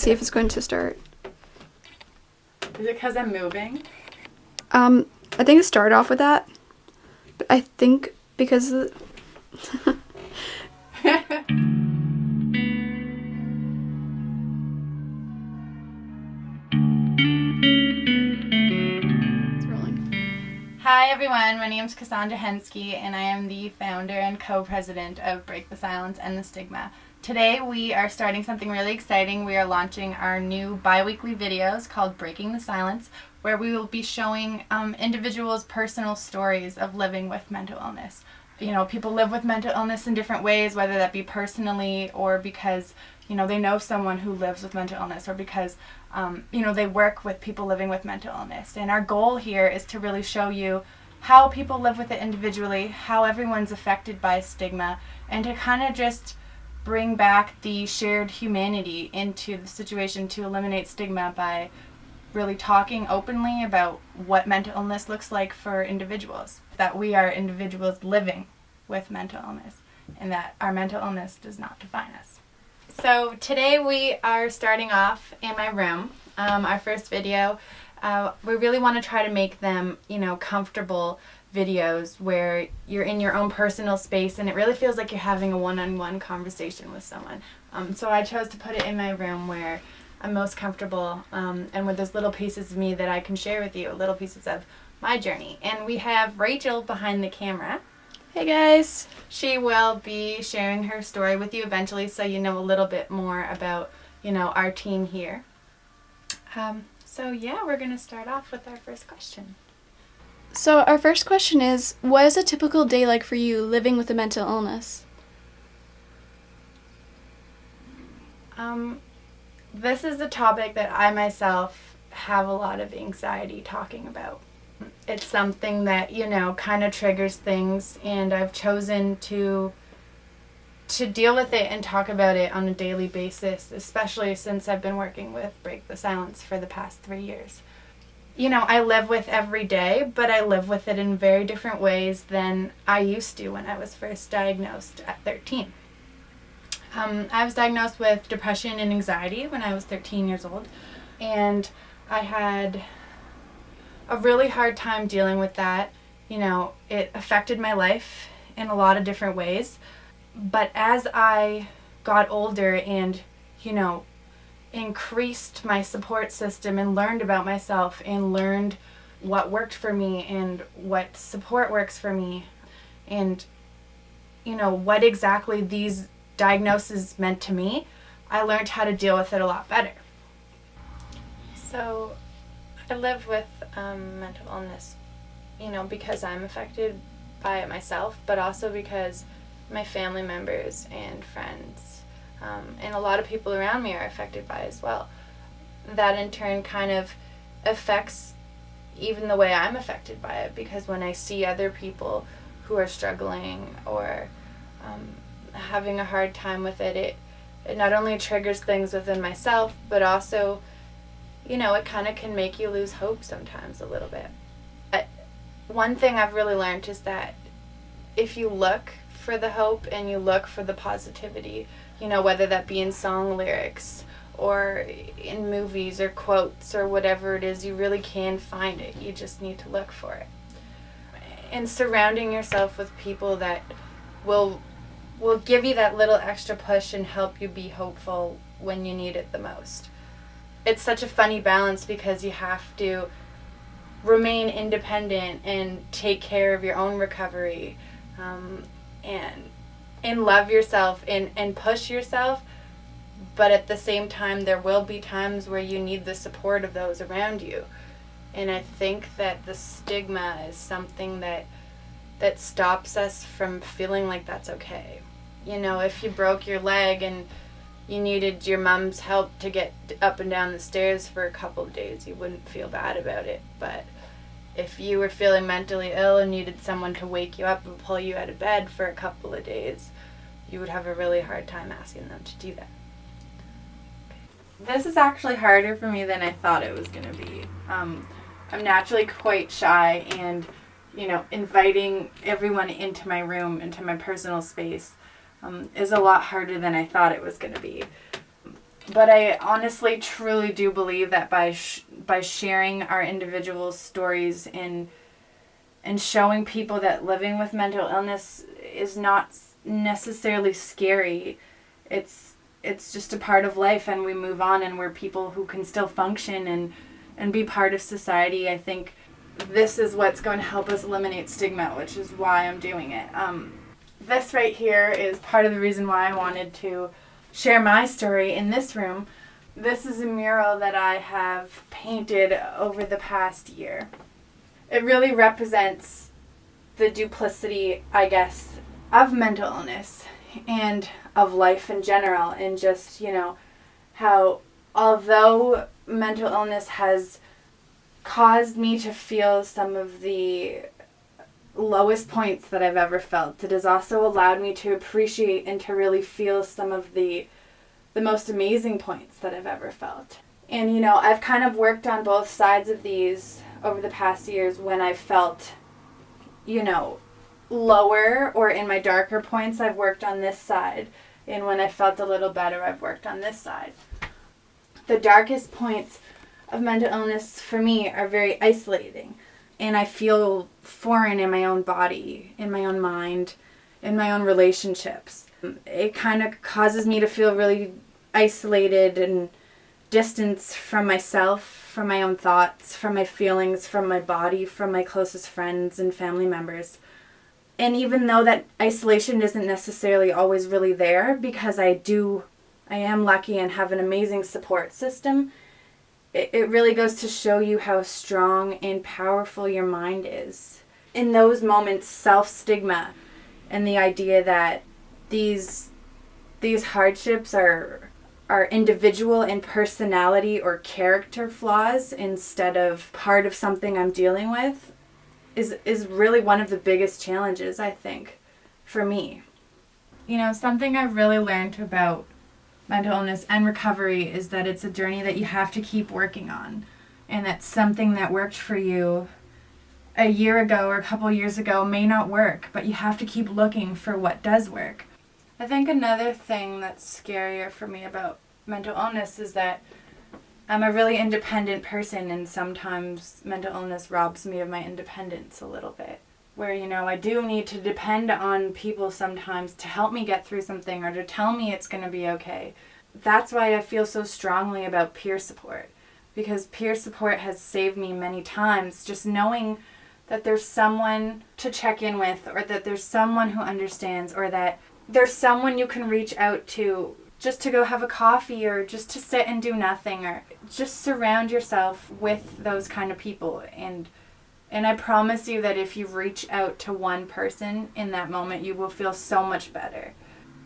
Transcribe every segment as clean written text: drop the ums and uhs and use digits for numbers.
see if it's going to start. Is it because I'm moving? I think it started off with that. But I think because of the It's rolling. Hi everyone, my name is Cassandra Hensky and I am the founder and co-president of Break the Silence, End the Stigma. Today we are starting something really exciting. We are launching our new bi-weekly videos called Breaking the Silence, where we will be showing individuals' personal stories of living with mental illness. You know, people live with mental illness in different ways, whether that be personally or because, you know, they know someone who lives with mental illness, or because, you know, they work with people living with mental illness. And our goal here is to really show you how people live with it individually, how everyone's affected by stigma, and to kind of just bring back the shared humanity into the situation to eliminate stigma by really talking openly about what mental illness looks like for individuals, that we are individuals living with mental illness and that our mental illness does not define us. So today we are starting off in my room. Our first video, we really want to try to make them, you know, comfortable videos where you're in your own personal space and it really feels like you're having a one-on-one conversation with someone. So I chose to put it in my room where I'm most comfortable, and with those little pieces of me that I can share with you, little pieces of my journey. And we have Rachel behind the camera. Hey guys! She will be sharing her story with you eventually, so you know a little bit more about, you know, our team here. So yeah, we're going to start off with our first question. So our first question is, what is a typical day like for you living with a mental illness? This is a topic that I myself have a lot of anxiety talking about. It's something that, you know, kind of triggers things, and I've chosen to deal with it and talk about it on a daily basis, especially since I've been working with Break the Silence for the past 3 years. You know, I live with every day, but I live with it in very different ways than I used to when I was first diagnosed at 13. I was diagnosed with depression and anxiety when I was 13 years old, and I had a really hard time dealing with that. You know, it affected my life in a lot of different ways, but as I got older and, you know, increased my support system and learned about myself and learned what worked for me and what support works for me and, you know, what exactly these diagnosis meant to me, I learned how to deal with it a lot better. So I live with mental illness, you know, because I'm affected by it myself, but also because my family members and friends and a lot of people around me are affected by it as well. That in turn kind of affects even the way I'm affected by it, because when I see other people who are struggling or having a hard time with it, it not only triggers things within myself, but also, you know, it kind of can make you lose hope sometimes a little bit. One thing I've really learned is that if you look for the hope and you look for the positivity, you know, whether that be in song lyrics or in movies or quotes or whatever it is, you really can find it. You just need to look for it. And surrounding yourself with people that will give you that little extra push and help you be hopeful when you need it the most. It's such a funny balance because you have to remain independent and take care of your own recovery, and love yourself and push yourself, but at the same time there will be times where you need the support of those around you. And I think that the stigma is something that stops us from feeling like that's okay. You know, if you broke your leg and you needed your mom's help to get up and down the stairs for a couple of days, you wouldn't feel bad about it. But if you were feeling mentally ill and needed someone to wake you up and pull you out of bed for a couple of days, you would have a really hard time asking them to do that. This is actually harder for me than I thought it was going to be. I'm naturally quite shy, and, you know, inviting everyone into my room, into my personal space, is a lot harder than I thought it was going to be. But I honestly, truly do believe that by sharing our individual stories and showing people that living with mental illness is not necessarily scary. It's just a part of life, and we move on, and we're people who can still function and be part of society. I think this is what's going to help us eliminate stigma, which is why I'm doing it. This right here is part of the reason why I wanted to share my story in this room. This is a mural that I have painted over the past year. It really represents the duplicity, I guess, of mental illness and of life in general, and just, how although mental illness has caused me to feel some of the lowest points that I've ever felt, it has also allowed me to appreciate and to really feel some of the most amazing points that I've ever felt. And, I've kind of worked on both sides of these over the past years. When I felt, lower or in my darker points, I've worked on this side. And when I felt a little better, I've worked on this side. The darkest points of mental illness for me are very isolating. And I feel foreign in my own body, in my own mind, in my own relationships. It kind of causes me to feel really isolated and distance from myself, from my own thoughts, from my feelings, from my body, from my closest friends and family members. And even though that isolation isn't necessarily always really there, because I am lucky and have an amazing support system, it really goes to show you how strong and powerful your mind is. In those moments, self-stigma and the idea that these hardships are individual in personality or character flaws instead of part of something I'm dealing with is really one of the biggest challenges, I think, for me. Something I've really learned about mental illness and recovery is that it's a journey that you have to keep working on. And that something that worked for you a year ago or a couple years ago may not work, but you have to keep looking for what does work. I think another thing that's scarier for me about mental illness is that I'm a really independent person, and sometimes mental illness robs me of my independence a little bit. Where, I do need to depend on people sometimes to help me get through something or to tell me it's going to be okay. That's why I feel so strongly about peer support, because peer support has saved me many times, just knowing that there's someone to check in with, or that there's someone who understands, or that there's someone you can reach out to just to go have a coffee, or just to sit and do nothing, or just surround yourself with those kind of people. And I promise you that if you reach out to one person in that moment, you will feel so much better.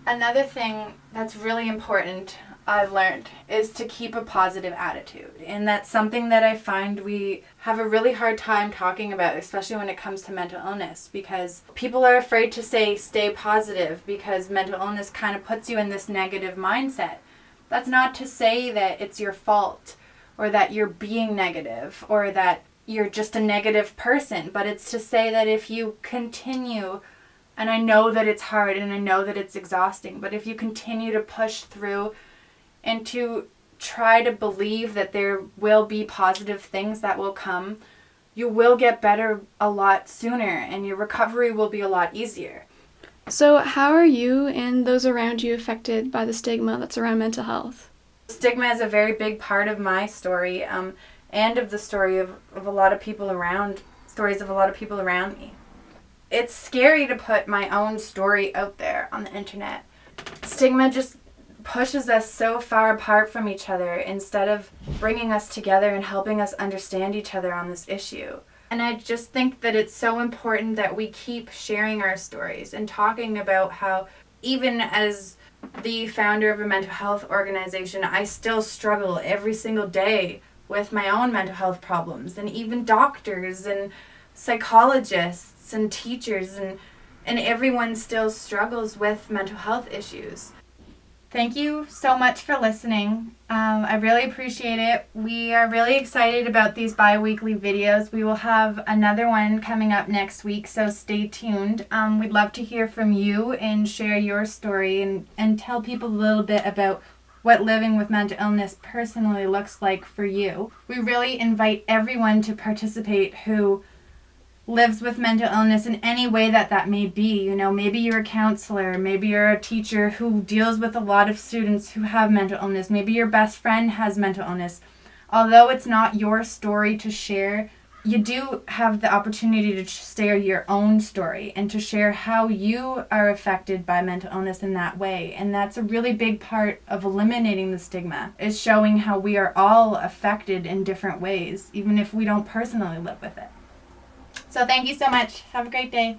Another thing that's really important I've learned is to keep a positive attitude. And that's something that I find we have a really hard time talking about, especially when it comes to mental illness, because people are afraid to say stay positive because mental illness kind of puts you in this negative mindset. That's not to say that it's your fault, or that you're being negative, or that you're just a negative person, but it's to say that if you continue, and I know that it's hard and I know that it's exhausting, but if you continue to push through and to try to believe that there will be positive things that will come, you will get better a lot sooner, and your recovery will be a lot easier. So how are you and those around you affected by the stigma that's around mental health? Stigma is a very big part of my story, and of the story of a lot of people around, stories of a lot of people around me. It's scary to put my own story out there on the internet. Stigma just pushes us so far apart from each other instead of bringing us together and helping us understand each other on this issue. And I just think that it's so important that we keep sharing our stories and talking about how, even as the founder of a mental health organization, I still struggle every single day with my own mental health problems, and even doctors and psychologists and teachers and everyone still struggles with mental health issues. Thank you so much for listening. I really appreciate it. We are really excited about these bi-weekly videos. We will have another one coming up next week, so stay tuned. We'd love to hear from you and share your story and tell people a little bit about what living with mental illness personally looks like for you. We really invite everyone to participate who lives with mental illness in any way that may be. You know, maybe you're a counselor, maybe you're a teacher who deals with a lot of students who have mental illness, maybe your best friend has mental illness. Although it's not your story to share, you do have the opportunity to share your own story and to share how you are affected by mental illness in that way. And that's a really big part of eliminating the stigma, is showing how we are all affected in different ways, even if we don't personally live with it. So thank you so much. Have a great day.